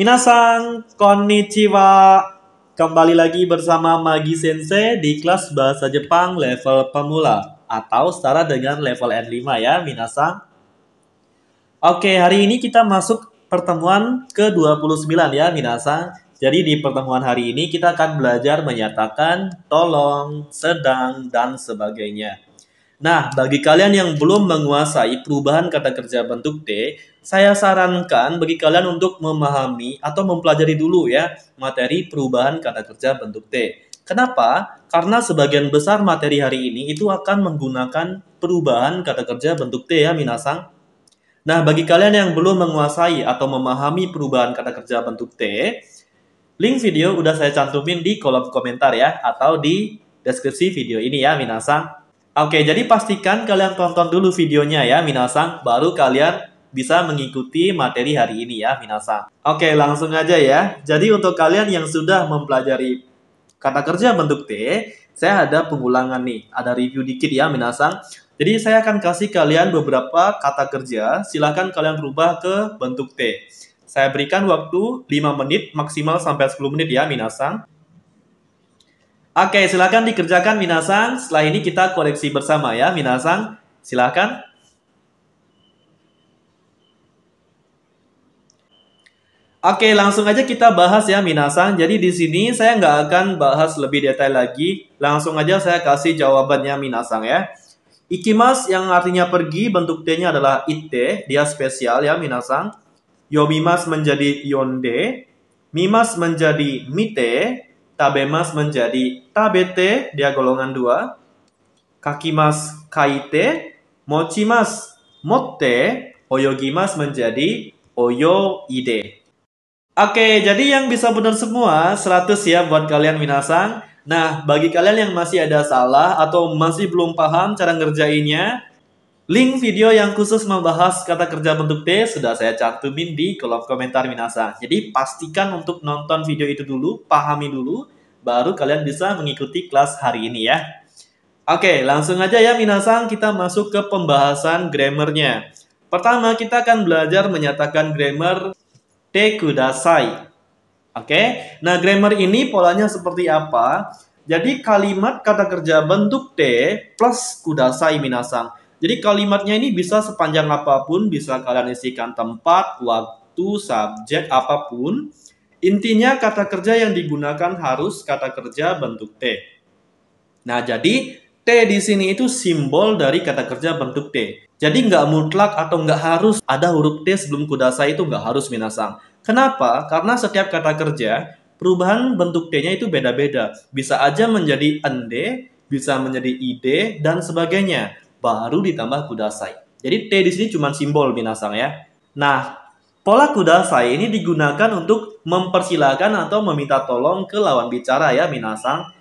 Minasan, konnichiwa. Kembali lagi bersama Magi Sensei di kelas bahasa Jepang level pemula atau setara dengan level N5 ya, minasan. Oke, hari ini kita masuk pertemuan ke-29 ya, minasan. Jadi di pertemuan hari ini kita akan belajar menyatakan tolong, sedang, dan sebagainya. Nah, bagi kalian yang belum menguasai perubahan kata kerja bentuk T, saya sarankan bagi kalian untuk memahami atau mempelajari dulu ya materi perubahan kata kerja bentuk T. Kenapa? Karena sebagian besar materi hari ini itu akan menggunakan perubahan kata kerja bentuk T ya, minasang. Nah, bagi kalian yang belum menguasai atau memahami perubahan kata kerja bentuk T, link video udah saya cantumin di kolom komentar ya, atau di deskripsi video ini ya, minasang. Oke, jadi pastikan kalian tonton dulu videonya ya, minasang. Baru kalian bisa mengikuti materi hari ini ya, minasang. Oke, langsung aja ya. Jadi untuk kalian yang sudah mempelajari kata kerja bentuk T, saya ada pengulangan nih. Ada review dikit ya, minasang. Jadi saya akan kasih kalian beberapa kata kerja. Silahkan kalian rubah ke bentuk T. Saya berikan waktu 5 menit, maksimal sampai 10 menit ya, minasang. Oke, silakan dikerjakan minasang. Setelah ini kita koreksi bersama ya, minasang. Silakan. Oke, langsung aja kita bahas ya, minasang. Jadi di sini saya nggak akan bahas lebih detail lagi. Langsung aja saya kasih jawabannya, minasang ya. Ikimas yang artinya pergi, bentuk T-nya adalah ite, dia spesial ya, minasang. Yomimas menjadi yonde, mimas menjadi mite, tabemas menjadi tabete, dia golongan 2. Kakimas kaite, mochimas motte, oyogimas menjadi oyoide. Oke, jadi yang bisa benar semua 100 ya buat kalian minasang. Nah, bagi kalian yang masih ada salah atau masih belum paham cara ngerjainnya, link video yang khusus membahas kata kerja bentuk T sudah saya cantumin di kolom komentar minasang. Jadi pastikan untuk nonton video itu dulu, pahami dulu, baru kalian bisa mengikuti kelas hari ini ya. Oke, langsung aja ya minasang, kita masuk ke pembahasan grammarnya. Pertama, kita akan belajar menyatakan grammar te kudasai. Oke, nah grammar ini polanya seperti apa? Jadi kalimat kata kerja bentuk T plus kudasai minasang. Jadi kalimatnya ini bisa sepanjang apapun, bisa kalian isikan tempat, waktu, subjek, apapun. Intinya kata kerja yang digunakan harus kata kerja bentuk T. Nah, jadi T di sini itu simbol dari kata kerja bentuk T. Jadi nggak mutlak atau nggak harus ada huruf T sebelum kudasai, itu nggak harus minasang. Kenapa? Karena setiap kata kerja, perubahan bentuk T-nya itu beda-beda. Bisa aja menjadi ende, bisa menjadi ide, dan sebagainya. Baru ditambah kudasai. Jadi T di sini cuma simbol minasang ya. Nah, pola kudasai ini digunakan untuk mempersilahkan atau meminta tolong ke lawan bicara ya, minasang.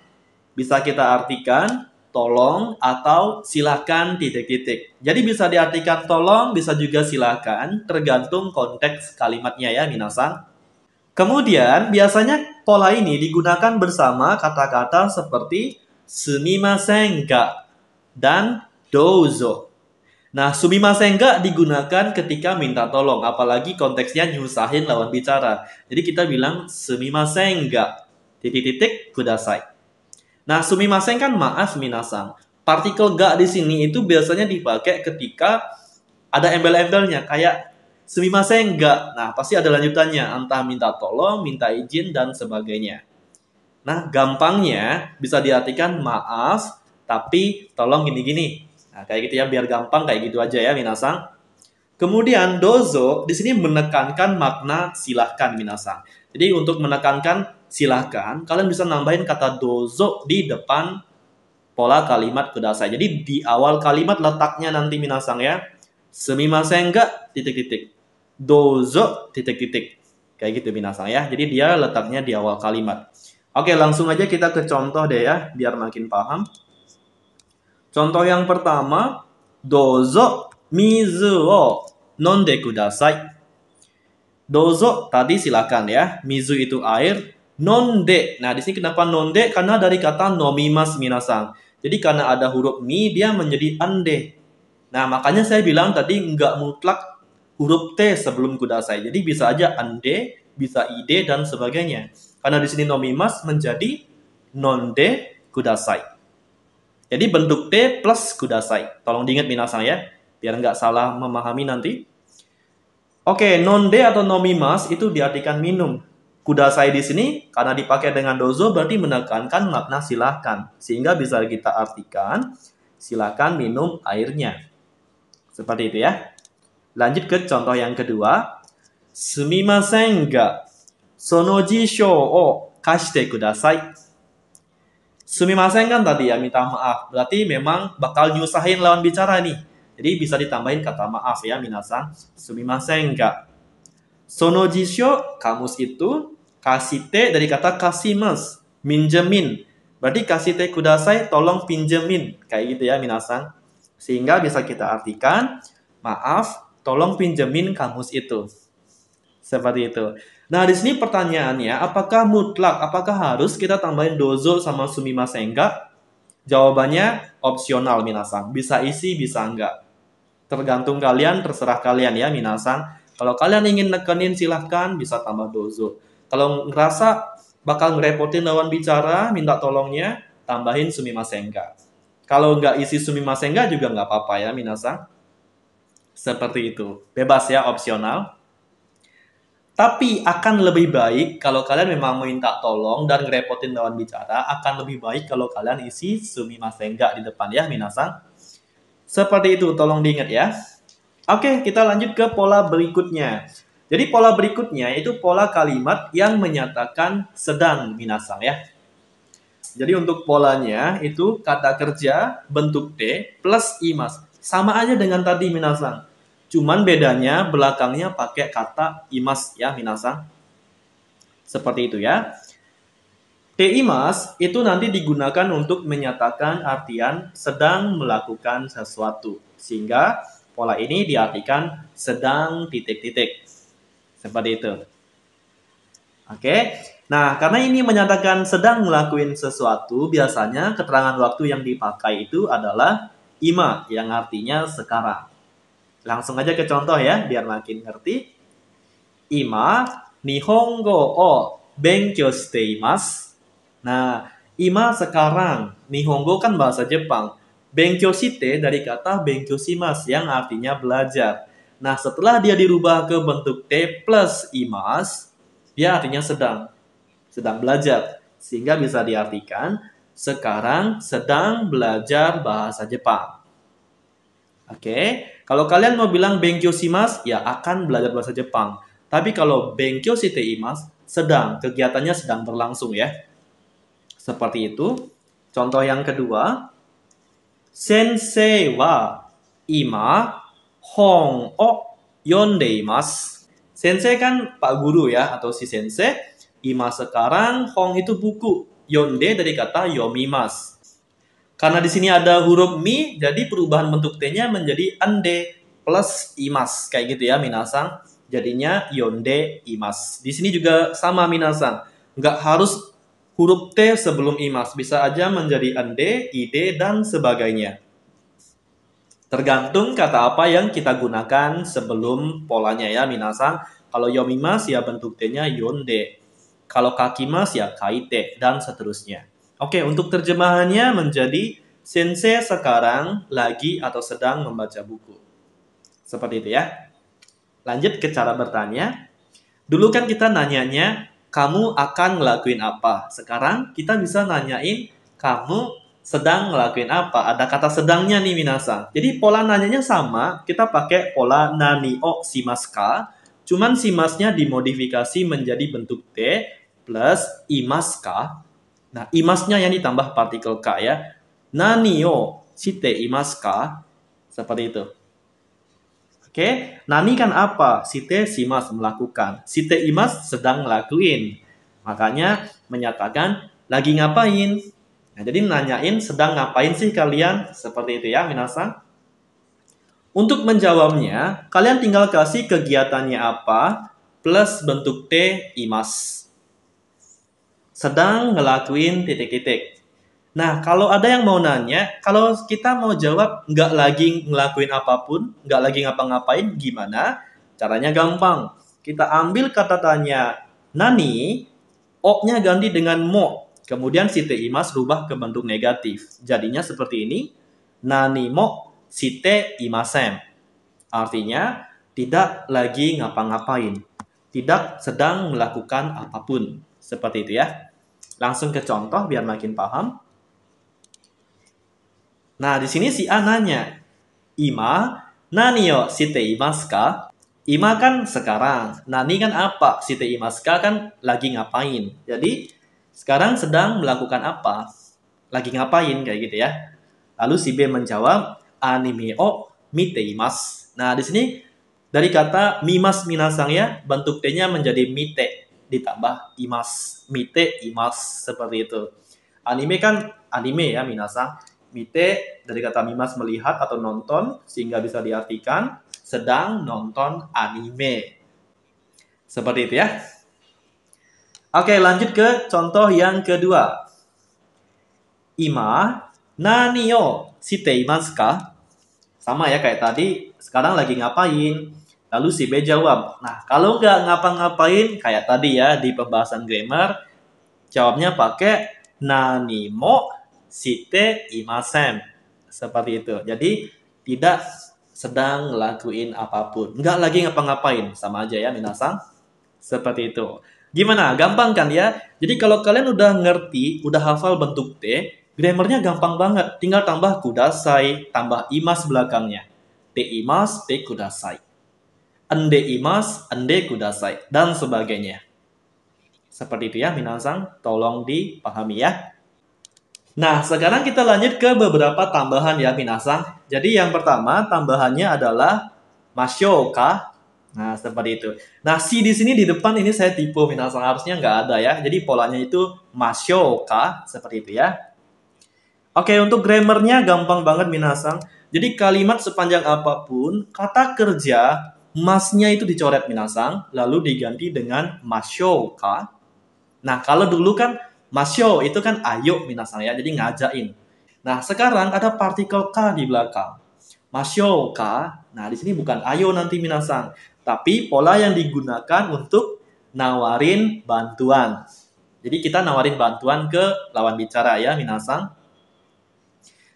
Bisa kita artikan tolong atau silakan titik-titik. Jadi bisa diartikan tolong, bisa juga silakan, tergantung konteks kalimatnya ya, minasang. Kemudian biasanya pola ini digunakan bersama kata-kata seperti sumimasen ga dan douzo. Nah, sumimasen ga digunakan ketika minta tolong, apalagi konteksnya nyusahin lawan bicara. Jadi kita bilang sumimasen ga titik-titik kudasai. Nah, sumimasen kan maaf minasang. Partikel ga di sini itu biasanya dipakai ketika ada embel-embelnya kayak sumimasen ga. Nah, pasti ada lanjutannya, entah minta tolong, minta izin dan sebagainya. Nah, gampangnya bisa diartikan maaf, tapi tolong gini-gini. Nah, kayak gitu ya, biar gampang kayak gitu aja ya minasang. Kemudian dozo di sini menekankan makna silahkan minasang. Jadi untuk menekankan silahkan, kalian bisa nambahin kata dozo di depan pola kalimat kudasai. Jadi di awal kalimat letaknya nanti minasang ya. Sumimasen ga titik-titik. Dozo titik-titik. Kayak gitu minasang ya. Jadi dia letaknya di awal kalimat. Oke, langsung aja kita ke contoh deh ya, biar makin paham. Contoh yang pertama, dozo mizu o nonde kudasai. Dozo tadi silakan ya. Mizu itu air. Nonde. Nah, di sini kenapa nonde? Karena dari kata nomimas minasang. Jadi karena ada huruf mi, dia menjadi ande. Nah, makanya saya bilang tadi nggak mutlak huruf T sebelum kudasai. Jadi bisa aja ande, bisa ide dan sebagainya. Karena di sini nomimas menjadi nonde kudasai. Jadi bentuk T plus kudasai. Tolong diingat minasang ya, biar nggak salah memahami nanti. Oke, nonde atau nomimas itu diartikan minum. Kudasai di sini karena dipakai dengan dozo berarti menekankan makna silahkan. Sehingga bisa kita artikan silakan minum airnya. Seperti itu ya. Lanjut ke contoh yang kedua. Sumimasen ga sono jisho o kashite kudasai. Sumimasen kan tadi ya, minta maaf. Berarti memang bakal nyusahin lawan bicara nih. Jadi bisa ditambahin kata maaf ya minasan. Sumimasen ga. Sono jisho, kamus itu. Kasite dari kata kasimas. Minjemin. Berarti kasite kudasai, tolong pinjemin. Kayak gitu ya minasan. Sehingga bisa kita artikan, maaf, tolong pinjemin kamus itu. Seperti itu. Nah, di sini pertanyaannya, apakah mutlak, apakah harus kita tambahin dozo sama sumimasen ga? Jawabannya opsional minasan. Bisa isi, bisa enggak. Tergantung kalian, terserah kalian ya minasan. Kalau kalian ingin nekenin silahkan bisa tambah dozo. Kalau ngerasa bakal ngerepotin lawan bicara, minta tolongnya, tambahin sumimasen ga. Kalau nggak isi sumimasen ga juga nggak apa-apa ya minasan. Seperti itu. Bebas ya, opsional. Tapi akan lebih baik kalau kalian memang minta tolong dan ngerepotin lawan bicara, akan lebih baik kalau kalian isi sumimasen ga di depan ya minasan. Seperti itu, tolong diingat ya. Oke, kita lanjut ke pola berikutnya. Jadi pola berikutnya itu pola kalimat yang menyatakan sedang minasan ya. Jadi untuk polanya itu kata kerja bentuk T plus imas. Sama aja dengan tadi minasan. Cuman bedanya belakangnya pakai kata imas ya minasan. Seperti itu ya. T imas itu nanti digunakan untuk menyatakan artian sedang melakukan sesuatu. Sehingga pola ini diartikan sedang titik-titik. Seperti itu. Oke. Nah, karena ini menyatakan sedang ngelakuin sesuatu, biasanya keterangan waktu yang dipakai itu adalah ima, yang artinya sekarang. Langsung aja ke contoh ya, biar makin ngerti. Ima, nihongo o benkyou shite imasu. Nah, ima sekarang. Nihongo kan bahasa Jepang. Benkyou shite dari kata benkyou shimasu, yang artinya belajar. Nah, setelah dia dirubah ke bentuk T plus imas, dia artinya sedang belajar. Sehingga bisa diartikan, sekarang sedang belajar bahasa Jepang. Oke, kalau kalian mau bilang benkyou shimasu, ya akan belajar bahasa Jepang. Tapi kalau benkyou shite imasu, sedang, kegiatannya sedang berlangsung ya. Seperti itu. Contoh yang kedua, Sensei wa ima hong o yonde imasu. Sensei kan pak guru ya, atau si sensei. Ima sekarang, hong itu buku. Yonde dari kata yomimasu. Karena di sini ada huruf mi, jadi perubahan bentuk T-nya menjadi ande plus imas. Kayak gitu ya minasan. Jadinya yonde imas. Di sini juga sama minasan. Nggak harus huruf T sebelum imas. Bisa aja menjadi ande, ide, dan sebagainya. Tergantung kata apa yang kita gunakan sebelum polanya ya minasan. Kalau yomimasu ya bentuk T-nya yonde. Kalau kakimasu ya kaite, dan seterusnya. Oke, untuk terjemahannya menjadi sensei sekarang lagi atau sedang membaca buku. Seperti itu ya. Lanjut ke cara bertanya. Dulu kan kita nanyanya, kamu akan ngelakuin apa? Sekarang kita bisa nanyain, kamu sedang ngelakuin apa? Ada kata sedangnya nih minasan. Jadi pola nanyanya sama, kita pakai pola nani o shimasu ka. Cuman shimasnya dimodifikasi menjadi bentuk T plus imasu ka. Nah, imasnya yang ditambah partikel ka ya. Nani o shite imasu ka? Seperti itu. Oke, nani kan apa? Shite shimasu, melakukan. Shite imasu, sedang ngelakuin. Makanya menyatakan lagi ngapain. Nah, jadi nanyain sedang ngapain sih kalian? Seperti itu ya minasan. Untuk menjawabnya, kalian tinggal kasih kegiatannya apa plus bentuk T imasu. Sedang ngelakuin titik-titik. Nah, kalau ada yang mau nanya, kalau kita mau jawab nggak lagi ngelakuin apapun, nggak lagi ngapa-ngapain, gimana? Caranya gampang. Kita ambil kata tanya Nani, o-nya ganti dengan mo. Kemudian shite imasu rubah ke bentuk negatif. Jadinya seperti ini. Nani mo shite imasen. Artinya, tidak lagi ngapa-ngapain. Tidak sedang melakukan apapun. Seperti itu ya. Langsung ke contoh biar makin paham. Nah, di sini si A nanya, Ima, nani yo shite imasu ka? Ima kan sekarang, nani kan apa? Shite imasu ka kan lagi ngapain. Jadi, sekarang sedang melakukan apa? Lagi ngapain kayak gitu ya. Lalu si B menjawab, anime o mite imasu. Nah, di sini dari kata mimas minasang ya, bentuk T-nya menjadi mite ditambah imas. Mite imas seperti itu. Anime kan anime ya minasang. Mite dari kata mimas melihat atau nonton sehingga bisa diartikan sedang nonton anime. Seperti itu ya. Oke, lanjut ke contoh yang kedua. Ima nani yo shite imasu ka? Sama ya kayak tadi, sekarang lagi ngapain? Lalu si B jawab, nah kalau nggak ngapa-ngapain kayak tadi ya di pembahasan grammar, jawabnya pakai nani mo shite imasen. Seperti itu. Jadi tidak sedang ngelakuin apapun. Nggak lagi ngapa-ngapain. Sama aja ya minasang. Seperti itu. Gimana? Gampang kan ya? Jadi kalau kalian udah ngerti, udah hafal bentuk T, grammarnya gampang banget. Tinggal tambah kudasai, tambah imas belakangnya. Te imas, te kudasai. Ende imas, ende kudasai. Dan sebagainya. Seperti itu ya, minasang. Tolong dipahami ya. Nah, sekarang kita lanjut ke beberapa tambahan ya, minasang. Jadi yang pertama, tambahannya adalah masyoka. Nah, seperti itu. Nah, si di sini di depan ini saya tipu, minasang. Harusnya nggak ada ya. Jadi polanya itu masyoka. Seperti itu ya. Oke, untuk grammarnya gampang banget, minasang. Jadi kalimat sepanjang apapun, kata kerja, masnya itu dicoret, minasang. Lalu diganti dengan masyoka. Nah, kalau dulu kan masyo itu kan ayo minasang ya, jadi ngajain. Nah, sekarang ada partikel ka di belakang. Masyo ka. Nah, di sini bukan ayo nanti minasang, tapi pola yang digunakan untuk nawarin bantuan. Jadi kita nawarin bantuan ke lawan bicara ya, minasang.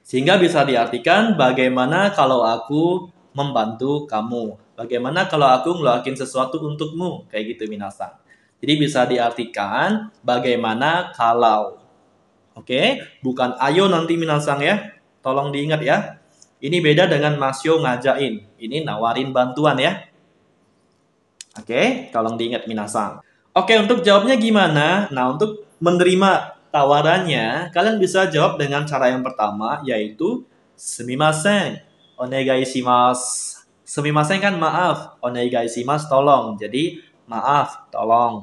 Sehingga bisa diartikan bagaimana kalau aku membantu kamu. Bagaimana kalau aku ngelakuin sesuatu untukmu. Kayak gitu minasang. Jadi bisa diartikan bagaimana kalau. Oke, bukan ayo nanti minasang ya. Tolong diingat ya. Ini beda dengan masyo ngajain. Ini nawarin bantuan ya. Oke, tolong diingat minasang. Oke, untuk jawabnya gimana? Nah, untuk menerima tawarannya, kalian bisa jawab dengan cara yang pertama, yaitu sumimasen, onegai shimasu. Sumimasen kan maaf, onegai shimasu tolong. Jadi, maaf, tolong.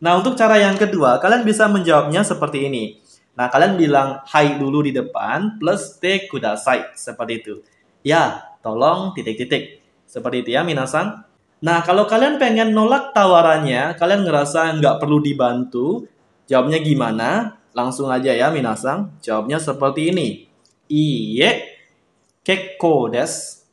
Nah, untuk cara yang kedua, kalian bisa menjawabnya seperti ini. Nah, kalian bilang hai dulu di depan, plus te kudasai. Seperti itu. Ya, tolong titik-titik. Seperti itu ya, minasang. Nah, kalau kalian pengen nolak tawarannya, kalian ngerasa nggak perlu dibantu, jawabnya gimana? Langsung aja ya, minasang. Jawabnya seperti ini. Iye, kekko desu.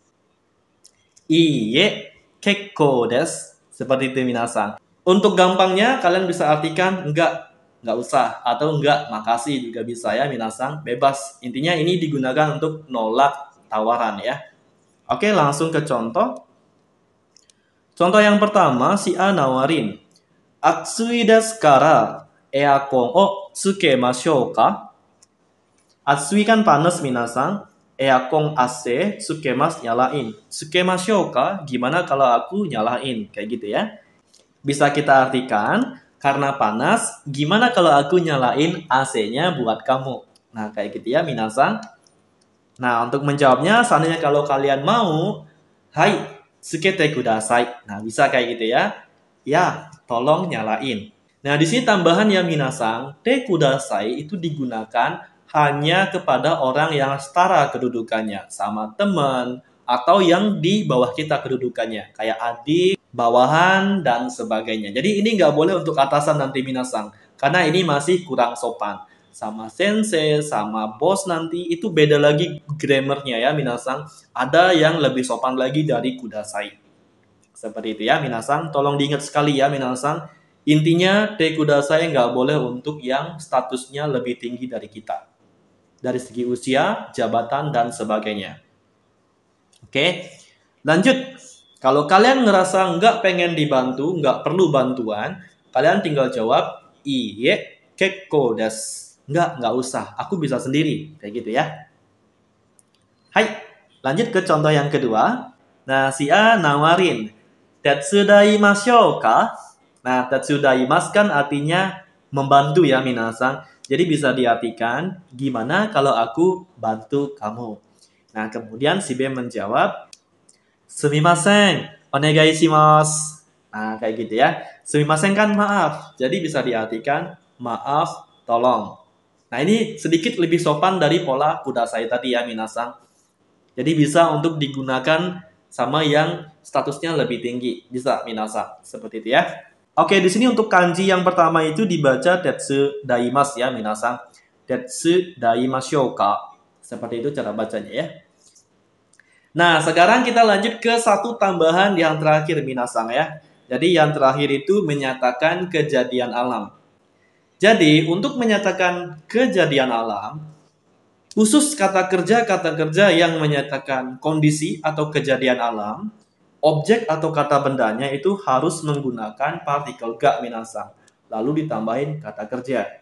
Iye, kekko desu. Seperti itu, minasang. Untuk gampangnya, kalian bisa artikan nggak usah, atau nggak, makasih juga bisa ya, minasang. Bebas. Intinya ini digunakan untuk nolak tawaran ya. Oke, langsung ke contoh. Contoh yang pertama, si A nawarin, Atsui desu kara earkon o tsukemashou ka? Atsui kan panas minasang. Earkon AC, tsukemas nyalain. Tsukemashou ka? Gimana kalau aku nyalain? Kayak gitu ya. Bisa kita artikan, karena panas, gimana kalau aku nyalain AC-nya buat kamu? Nah, kayak gitu ya minasang. Nah, untuk menjawabnya, seandainya kalau kalian mau, hai, tsukete kudasai. Nah, bisa kayak gitu ya. Ya, tolong nyalain. Nah, di sini tambahan ya minasang, te kudasai itu digunakan hanya kepada orang yang setara kedudukannya. Sama teman, atau yang di bawah kita kedudukannya. Kayak adik, bawahan, dan sebagainya. Jadi ini nggak boleh untuk atasan nanti minasang. Karena ini masih kurang sopan. Sama sensei, sama bos nanti, itu beda lagi grammarnya ya minasang. Ada yang lebih sopan lagi dari kudasai. Seperti itu ya minasang. Tolong diingat sekali ya minasang. Intinya, te kudasai nggak boleh untuk yang statusnya lebih tinggi dari kita. Dari segi usia, jabatan, dan sebagainya. Oke, lanjut. Kalau kalian ngerasa nggak pengen dibantu, nggak perlu bantuan, kalian tinggal jawab, iye kekko desu. Nggak usah. Aku bisa sendiri. Kayak gitu ya. Hai, lanjut ke contoh yang kedua. Nah, si A nawarin, Tetsudaimasho ka? Nah, tetsudaimasu kan artinya membantu ya, minasang. Jadi bisa diartikan, gimana kalau aku bantu kamu? Nah, kemudian si B menjawab, sumimasen, onegai shimasu. Nah, kayak gitu ya. Sumimasen kan maaf. Jadi bisa diartikan, maaf, tolong. Nah, ini sedikit lebih sopan dari pola kudasai tadi ya, minasang. Jadi bisa untuk digunakan sama yang statusnya lebih tinggi. Bisa, minasang. Seperti itu ya. Oke, di sini untuk kanji yang pertama itu dibaca tetsu daimasu ya, minasang. Tetsu daimashou ka. Seperti itu cara bacanya ya. Nah, sekarang kita lanjut ke satu tambahan yang terakhir, minasang ya. Jadi yang terakhir itu menyatakan kejadian alam. Jadi, untuk menyatakan kejadian alam, khusus kata kerja yang menyatakan kondisi atau kejadian alam, objek atau kata bendanya itu harus menggunakan partikel ga, minasang. Lalu ditambahin kata kerja.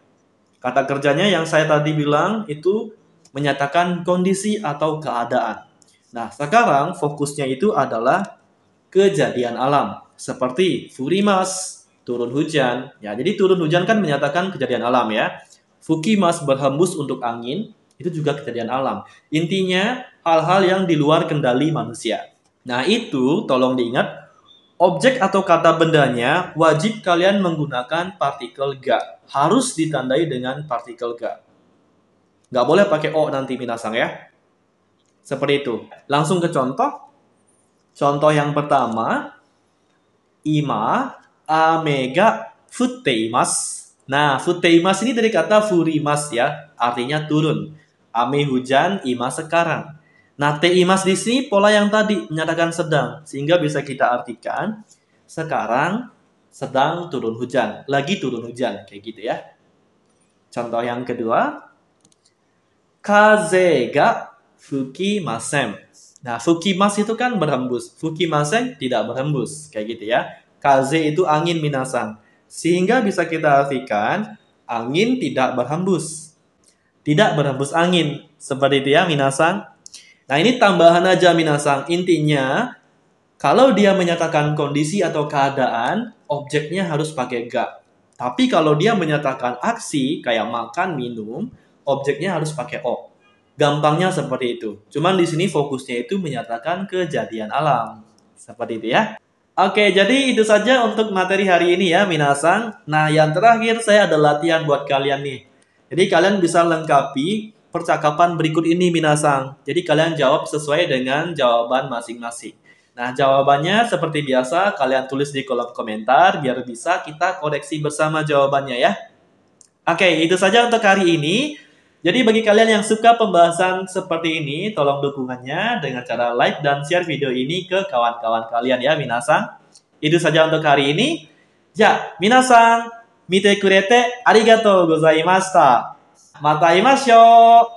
Kata kerjanya yang saya tadi bilang itu menyatakan kondisi atau keadaan. Nah, sekarang fokusnya itu adalah kejadian alam. Seperti furimas, turun hujan. Ya, jadi turun hujan kan menyatakan kejadian alam ya. Fukimas, berhembus untuk angin, itu juga kejadian alam. Intinya, hal-hal yang di luar kendali manusia. Nah, itu tolong diingat, objek atau kata bendanya wajib kalian menggunakan partikel ga. Harus ditandai dengan partikel ga. Nggak boleh pakai o nanti, minasang ya. Seperti itu. Langsung ke contoh. Contoh yang pertama, ima ame ga futte imasu. Nah, futte imasu ini dari kata furimas ya, artinya turun. Ame hujan, ima sekarang. Nah, te imas di sini pola yang tadi menyatakan sedang, sehingga bisa kita artikan sekarang sedang turun hujan, lagi turun hujan, kayak gitu ya. Contoh yang kedua, kaze ga fukimasen. Nah, fukimas itu kan berhembus. Fukimasen tidak berhembus. Kayak gitu ya. Kaze itu angin, minasang. Sehingga bisa kita artikan angin tidak berhembus. Tidak berhembus angin. Seperti itu ya, minasang. Nah, ini tambahan aja, minasang. Intinya, kalau dia menyatakan kondisi atau keadaan, objeknya harus pakai ga. Tapi kalau dia menyatakan aksi, kayak makan, minum, objeknya harus pakai o. Gampangnya seperti itu. Cuman di sini fokusnya itu menyatakan kejadian alam. Seperti itu ya. Oke, jadi itu saja untuk materi hari ini ya, minasang. Nah, yang terakhir saya ada latihan buat kalian nih. Jadi kalian bisa lengkapi percakapan berikut ini, minasang. Jadi kalian jawab sesuai dengan jawaban masing-masing. Nah, jawabannya seperti biasa kalian tulis di kolom komentar biar bisa kita koreksi bersama jawabannya ya. Oke, itu saja untuk hari ini. Jadi bagi kalian yang suka pembahasan seperti ini, tolong dukungannya dengan cara like dan share video ini ke kawan-kawan kalian ya, minasang. Itu saja untuk hari ini. Ya, minasang, mite kurete arigatou gozaimashita. Mata imashou.